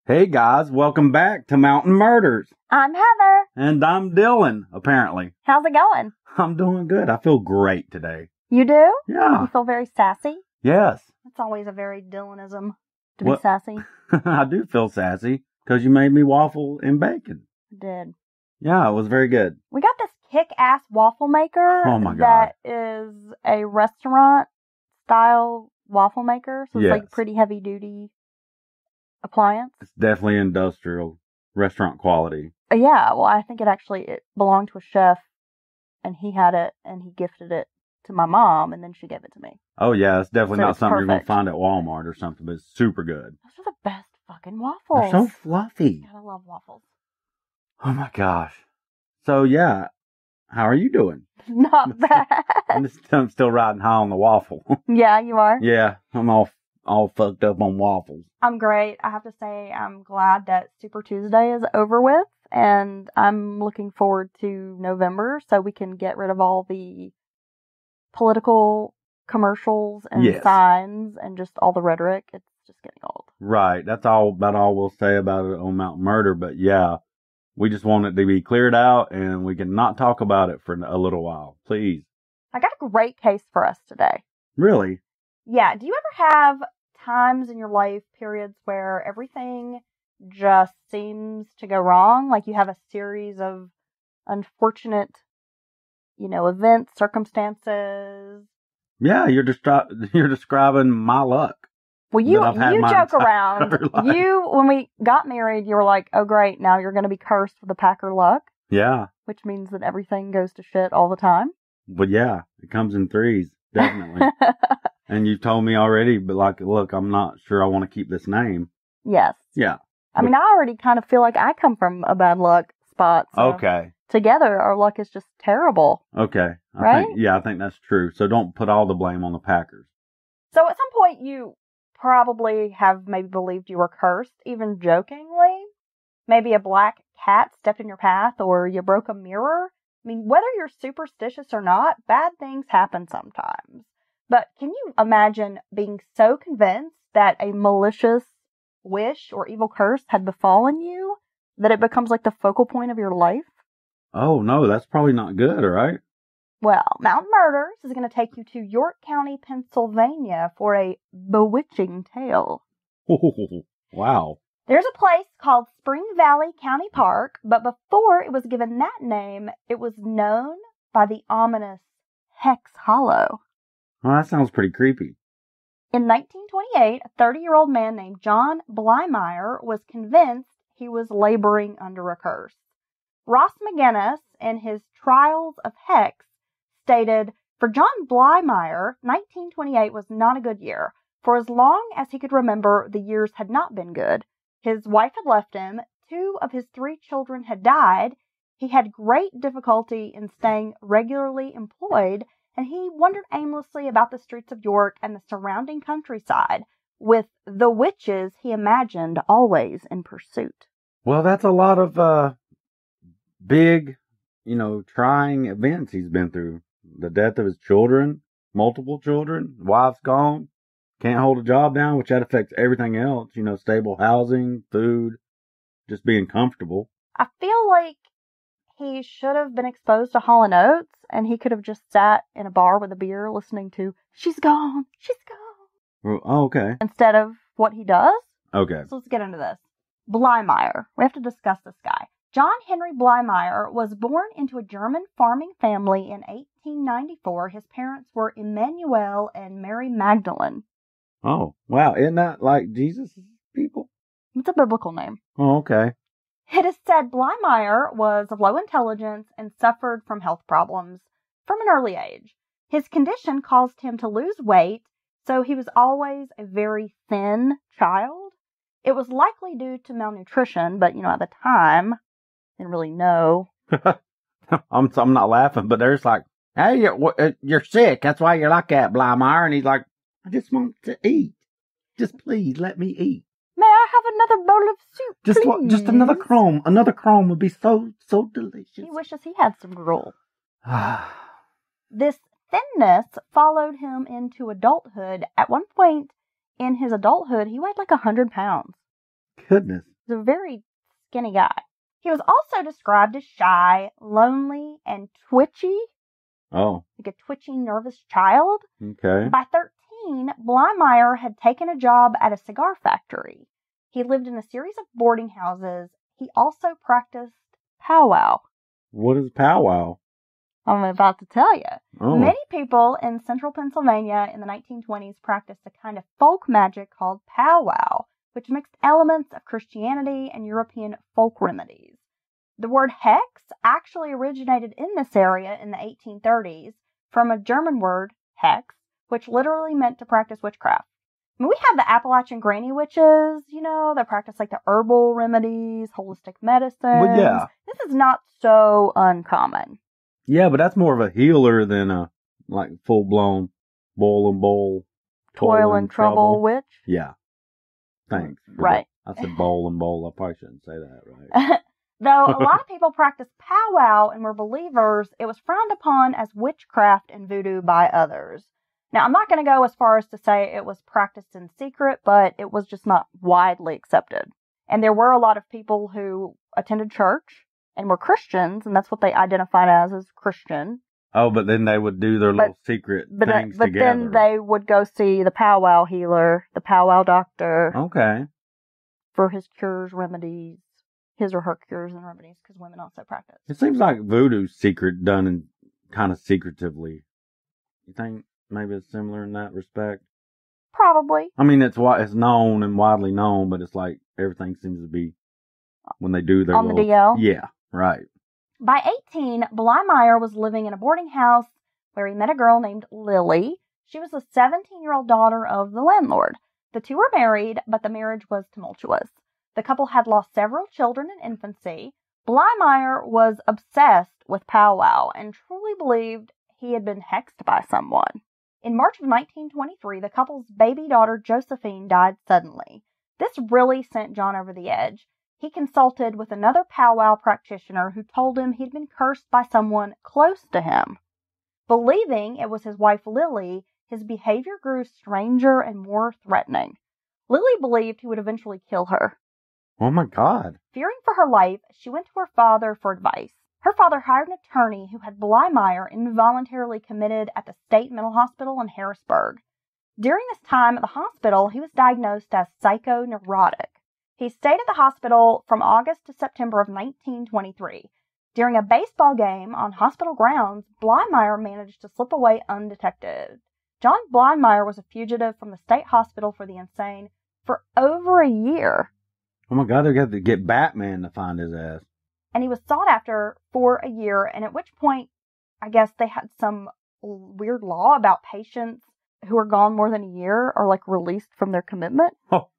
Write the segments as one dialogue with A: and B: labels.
A: Hey guys, welcome back to Mountain Murders.
B: I'm Heather.
A: And I'm Dylan, apparently.
B: How's it going?
A: I'm doing good. I feel great today.
B: You do?
A: Yeah.
B: You feel very sassy?
A: Yes.
B: It's always a very Dylanism to be sassy.
A: I do feel sassy because you made me waffle and bacon.
B: I did.
A: Yeah, it was very good.
B: We got this kick-ass waffle maker.
A: Oh my God.
B: That is a restaurant-style waffle maker. So it's
A: Yes.
B: like pretty heavy-duty appliance.
A: It's definitely industrial, restaurant quality.
B: Yeah, well, I think it belonged to a chef, and he had it, and he gifted it to my mom, and then she gave it to me.
A: Oh yeah, it's definitely
B: So
A: not
B: it's
A: something you're going to
B: perfect.
A: find at Walmart or something, but it's super good.
B: Those are the best fucking waffles.
A: They're so fluffy.
B: God, I love waffles.
A: Oh my gosh. So yeah, how are you doing?
B: Not bad.
A: I'm still riding high on the waffle.
B: Yeah, you are?
A: Yeah, I'm all fucked up on waffles.
B: I'm great. I have to say I'm glad that Super Tuesday is over with, and I'm looking forward to November so we can get rid of all the political commercials and
A: Yes.
B: signs and just all the rhetoric. It's just getting old.
A: Right, that's all we'll say about it on Mountain Murder, but yeah, we just want it to be cleared out and we can not talk about it for a little while, please.
B: I got a great case for us today.
A: Really?
B: Yeah, do you ever have times in your life, periods where everything just seems to go wrong? Like you have a series of unfortunate, events, circumstances.
A: Yeah, you're describing my luck.
B: Well, you
A: that I've had my
B: joke
A: entire
B: around.
A: life.
B: When we got married, you were like, oh great, now you're going to be cursed with a Packer luck,
A: Yeah,
B: which means that everything goes to shit all the time.
A: but yeah, it comes in threes, definitely. And you've told me already, but look, I'm not sure I want to keep this name.
B: Yes.
A: Yeah.
B: I mean, I already kind of feel like I come from a bad luck spot. So
A: Okay.
B: together, our luck is just terrible.
A: Okay.
B: Right?
A: I think that's true. So don't put all the blame on the Packers.
B: So at some point, you probably have maybe believed you were cursed, even jokingly. Maybe a black cat stepped in your path or you broke a mirror. I mean, whether you're superstitious or not, bad things happen sometimes. But can you imagine being so convinced that a malicious wish or evil curse had befallen you that it becomes like the focal point of your life?
A: Oh, no, that's probably not good, right?
B: Well, Mountain Murders is going to take you to York County, Pennsylvania for a bewitching tale.
A: Wow.
B: There's a place called Spring Valley County Park, but before it was given that name, it was known by the ominous Hex Hollow.
A: Well, that sounds pretty creepy.
B: In 1928, a 30-year-old man named John Blymire was convinced he was laboring under a curse. Ross McGinnis, in his Trials of Hex, stated, for John Blymire, 1928 was not a good year. For as long as he could remember, the years had not been good. His wife had left him, 2 of his 3 children had died, he had great difficulty in staying regularly employed, and he wandered aimlessly about the streets of York and the surrounding countryside, with the witches he imagined always in pursuit.
A: Well, that's a lot of big, trying events he's been through. The death of his children, multiple children, wife's gone, can't hold a job down, which that affects everything else, stable housing, food, just being comfortable.
B: I feel like he should have been exposed to Hall & Oates, and he could have just sat in a bar with a beer listening to, she's gone, she's gone.
A: Oh, okay.
B: Instead of what he does.
A: Okay.
B: So let's get into this. Blymire. We have to discuss this guy. John Henry Blymire was born into a German farming family in 1894. His parents were Emmanuel and Mary Magdalene.
A: Oh, wow. Isn't that like Jesus' people?
B: It's a biblical name.
A: Oh, okay.
B: It is said Blymire was of low intelligence and suffered from health problems from an early age. His condition caused him to lose weight, so he was always a very thin child. It was likely due to malnutrition, but, at the time, didn't really know.
A: I'm not laughing, but there's like, hey, you're sick. That's why you're like that, Blymire. And he's like, I just want to eat. Just please let me eat.
B: May I have another bowl of soup, please?
A: Just another crumb. Another crumb would be so delicious.
B: He wishes he had some gruel. This thinness followed him into adulthood. At one point in his adulthood, he weighed like 100 pounds.
A: Goodness.
B: He's a very skinny guy. He was also described as shy, lonely, and twitchy.
A: Oh.
B: Like a twitchy, nervous child.
A: Okay.
B: By 13, Blymire had taken a job at a cigar factory. He lived in a series of boarding houses. He also practiced powwow.
A: What is powwow?
B: I'm about to tell you.
A: Oh.
B: Many people in central Pennsylvania in the 1920s practiced a kind of folk magic called powwow, which mixed elements of Christianity and European folk remedies. The word hex actually originated in this area in the 1830s from a German word, hex, which literally meant to practice witchcraft. I mean, we have the Appalachian granny witches, that practice like the herbal remedies, holistic medicine.
A: Well, yeah.
B: This is not so uncommon.
A: Yeah, but that's more of a healer than a, like, full-blown boil and bowl,
B: toil and trouble witch.
A: Yeah. Thanks.
B: Right.
A: I said bowl and bowl. I probably shouldn't say that, right?
B: Though a lot of people practiced powwow and were believers, it was frowned upon as witchcraft and voodoo by others. Now, I'm not going to go as far as to say it was practiced in secret, but it was just not widely accepted. And there were a lot of people who attended church and were Christians, and that's what they identified as Christian.
A: Oh, but then they would do their little secret things
B: but
A: together.
B: But then they would go see the powwow healer, the powwow doctor.
A: Okay.
B: For his cures, remedies, his or her cures and remedies, because women also practice.
A: It seems like voodoo's done in kind of secretively. You think maybe it's similar in that respect?
B: Probably.
A: I mean, it's known and widely known, but it's like everything seems to be when they do their
B: on the DL.
A: Yeah, right.
B: By 18, Blymire was living in a boarding house where he met a girl named Lily. She was the 17-year-old daughter of the landlord. The two were married, but the marriage was tumultuous. The couple had lost several children in infancy. Blymire was obsessed with powwow and truly believed he had been hexed by someone. In March of 1923, the couple's baby daughter Josephine died suddenly. This really sent John over the edge. He consulted with another powwow practitioner who told him he'd been cursed by someone close to him. Believing it was his wife Lily, his behavior grew stranger and more threatening. Lily believed he would eventually kill her.
A: Oh my God.
B: Fearing for her life, she went to her father for advice. Her father hired an attorney who had Blymire involuntarily committed at the state mental hospital in Harrisburg. During this time at the hospital, he was diagnosed as psychoneurotic. He stayed at the hospital from August to September of 1923. During a baseball game on hospital grounds, Blymire managed to slip away undetected. John Blymire was a fugitive from the state hospital for the insane for over a year.
A: Oh my God, they got to get Batman to find his ass.
B: And he was sought after for a year, and at which point, I guess they had some weird law about patients who are gone more than a year are like released from their commitment.
A: Oh,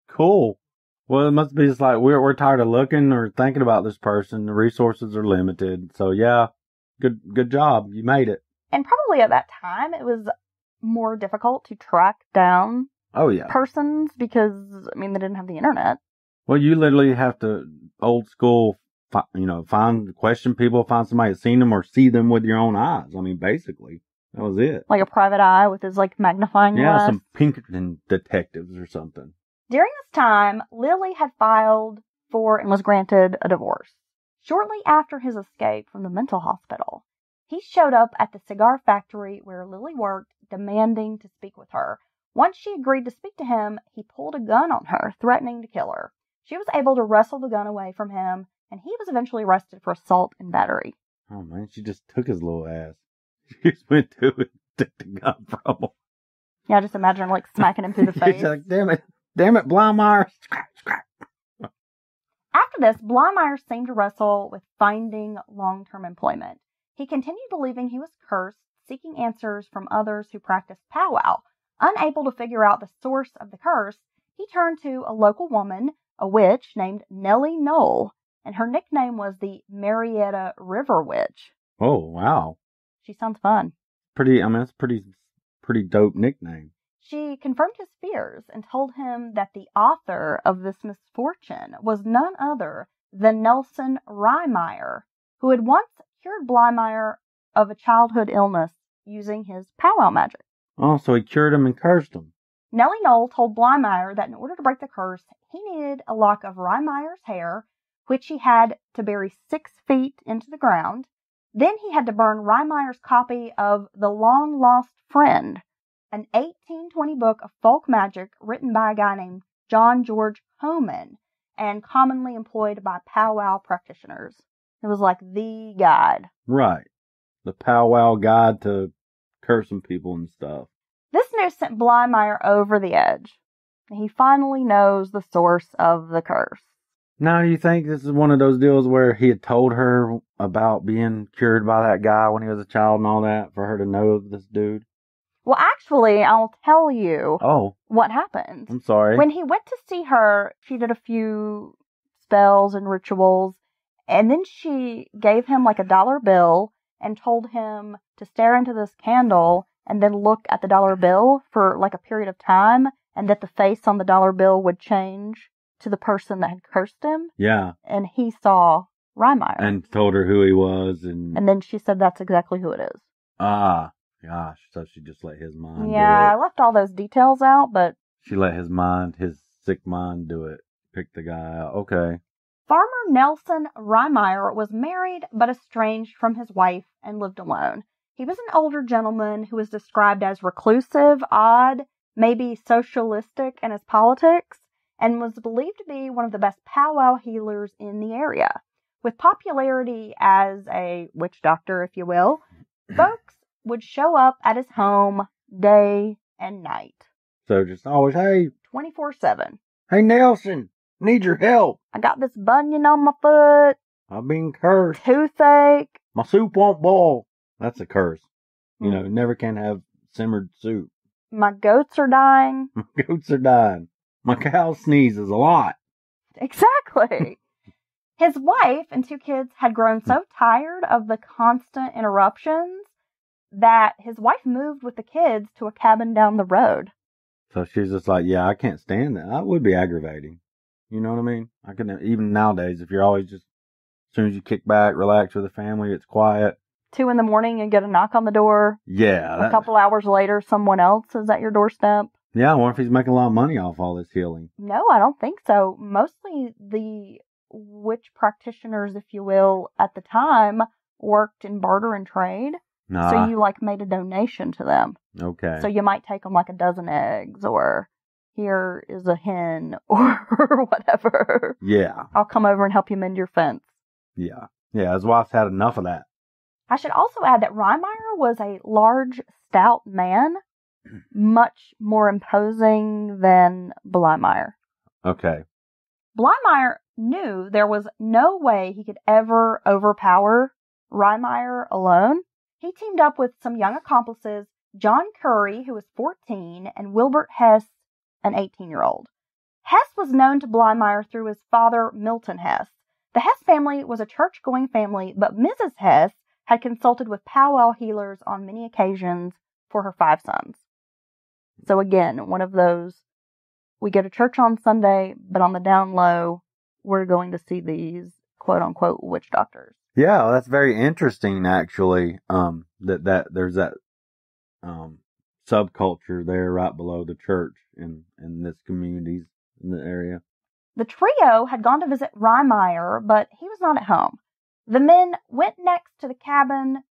A: cool. Well, it must be just like we're tired of looking or thinking about this person. The resources are limited. So yeah, good job. You made it.
B: And probably at that time, it was more difficult to track down persons because, I mean, they didn't have the internet.
A: Well, you literally have to old school, question people, find somebody that's seen them or see them with your own eyes. I mean, basically, that was it.
B: Like a private eye with his magnifying glass.
A: Yeah, some Pinkerton detectives or something.
B: During this time, Lily had filed for and was granted a divorce. Shortly after his escape from the mental hospital, he showed up at the cigar factory where Lily worked, demanding to speak with her. Once she agreed to speak to him, he pulled a gun on her, threatening to kill her. She was able to wrestle the gun away from him, and he was eventually arrested for assault and battery.
A: Oh, man, she just took his little ass. She just went to it and took the gun from him.
B: Yeah, just imagine smacking him through the face.
A: She's like, damn it, Blymire. Scrap.
B: After this, Blymire seemed to wrestle with finding long-term employment. He continued believing he was cursed, seeking answers from others who practiced powwow. Unable to figure out the source of the curse, he turned to a local woman, a witch named Nellie Knoll, and her nickname was the Marietta River Witch.
A: Oh, wow.
B: She sounds fun.
A: That's pretty dope nickname.
B: She confirmed his fears and told him that the author of this misfortune was none other than Nelson Rehmeyer, who had once cured Blymire of a childhood illness using his powwow magic.
A: Oh, so he cured him and cursed him.
B: Nellie Knoll told Blymire that in order to break the curse, he needed a lock of Rehmeyer's hair, which he had to bury 6 feet into the ground. Then he had to burn Rehmeyer's copy of The Long Lost Friend, an 1820 book of folk magic written by a guy named John George Homan and commonly employed by powwow practitioners. It was like the guide.
A: Right. The powwow guide to cursing people and stuff.
B: This news sent Blymire over the edge. He finally knows the source of the curse.
A: Now, do you think this is one of those deals where he had told her about being cured by that guy when he was a child and all that for her to know of this dude?
B: Well, actually, I'll tell you what happened.
A: I'm sorry.
B: When he went to see her, she did a few spells and rituals, and then she gave him like a $1 bill and told him to stare into this candle and then look at the $1 bill for like a period of time, and that the face on the $1 bill would change to the person that had cursed him.
A: Yeah.
B: And he saw Rehmeyer.
A: And told her who he was. And
B: then she said that's exactly who it is.
A: Ah, gosh. So she just let his mind do it.
B: Yeah, I left all those details out, but...
A: She let his sick mind do it. Pick the guy out. Okay.
B: Farmer Nelson Rehmeyer was married but estranged from his wife and lived alone. He was an older gentleman who was described as reclusive, odd, maybe socialistic in his politics, and was believed to be one of the best powwow healers in the area. With popularity as a witch doctor, if you will, folks would show up at his home day and night.
A: So just always, hey.
B: 24/7.
A: Hey, Nelson, need your help.
B: I got this bunion on my foot.
A: I've been cursed.
B: Toothache.
A: My soup won't boil. That's a curse. You know, never can have simmered soup.
B: My goats are dying.
A: My goats are dying. My cow sneezes a lot.
B: Exactly. His wife and 2 kids had grown so tired of the constant interruptions that his wife moved with the kids to a cabin down the road.
A: So she's just like, yeah, I can't stand that. That would be aggravating. You know what I mean? I can, even nowadays, if you're always just, as soon as you kick back, relax with the family, it's quiet.
B: 2 in the morning and get a knock on the door.
A: Yeah.
B: A couple hours later, someone else is at your doorstep.
A: Yeah, I wonder if he's making a lot of money off all this healing.
B: No, I don't think so. Mostly the witch practitioners, if you will, at the time worked in barter and trade.
A: Nah.
B: So you like made a donation to them.
A: Okay.
B: So you might take them like a dozen eggs, or here is a hen, or whatever.
A: Yeah.
B: I'll come over and help you mend your fence.
A: Yeah. Yeah, his wife's had enough of that.
B: I should also add that Rehmeyer was a large, stout man, much more imposing than Blymire.
A: Okay.
B: Blymire knew there was no way he could ever overpower Rehmeyer alone. He teamed up with some young accomplices, John Curry, who was 14, and Wilbert Hess, an 18-year-old. Hess was known to Blymire through his father, Milton Hess. The Hess family was a church-going family, but Mrs. Hess had consulted with powwow healers on many occasions for her 5 sons. So again, one of those, we go to church on Sunday, but on the down low, we're going to see these quote-unquote witch doctors.
A: Yeah, well, that's very interesting, actually, that there's that subculture there right below the church in this communities in the area.
B: The trio had gone to visit Rehmeyer, but he was not at home. The men went next to the cabin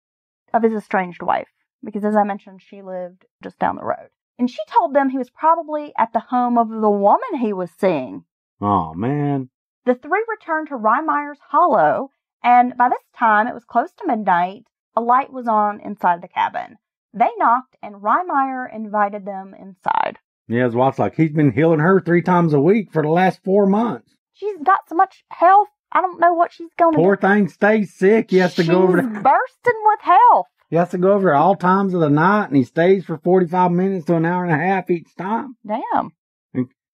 B: of his estranged wife, because as I mentioned, she lived just down the road. And she told them he was probably at the home of the woman he was seeing.
A: Oh, man.
B: The 3 returned to Rehmeyer's Hollow, and by this time, it was close to midnight. A light was on inside the cabin. They knocked, and Rehmeyer invited them inside.
A: Yeah, his wife's like, he's been healing her 3 times a week for the last 4 months.
B: She's got so much health, I don't know what she's going to do.
A: Poor thing stays sick. He has to go over there.
B: She's bursting with health.
A: He has to go over there all times of the night, and he stays for 45 minutes to an hour and a half each time.
B: Damn.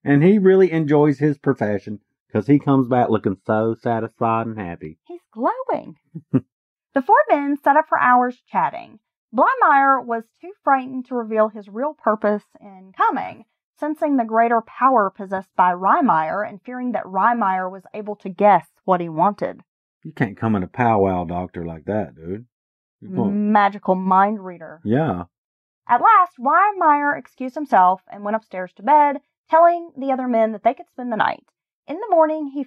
A: And he really enjoys his profession, because he comes back looking so satisfied and happy.
B: He's glowing. The 4 men sat up for hours chatting. Blymire was too frightened to reveal his real purpose in coming, sensing the greater power possessed by Rehmeyer and fearing that Rehmeyer was able to guess what he wanted.
A: You can't come in a powwow doctor like that, dude.
B: Magical mind reader.
A: Yeah.
B: At last, Rehmeyer excused himself and went upstairs to bed, telling the other men that they could spend the night. In the morning, he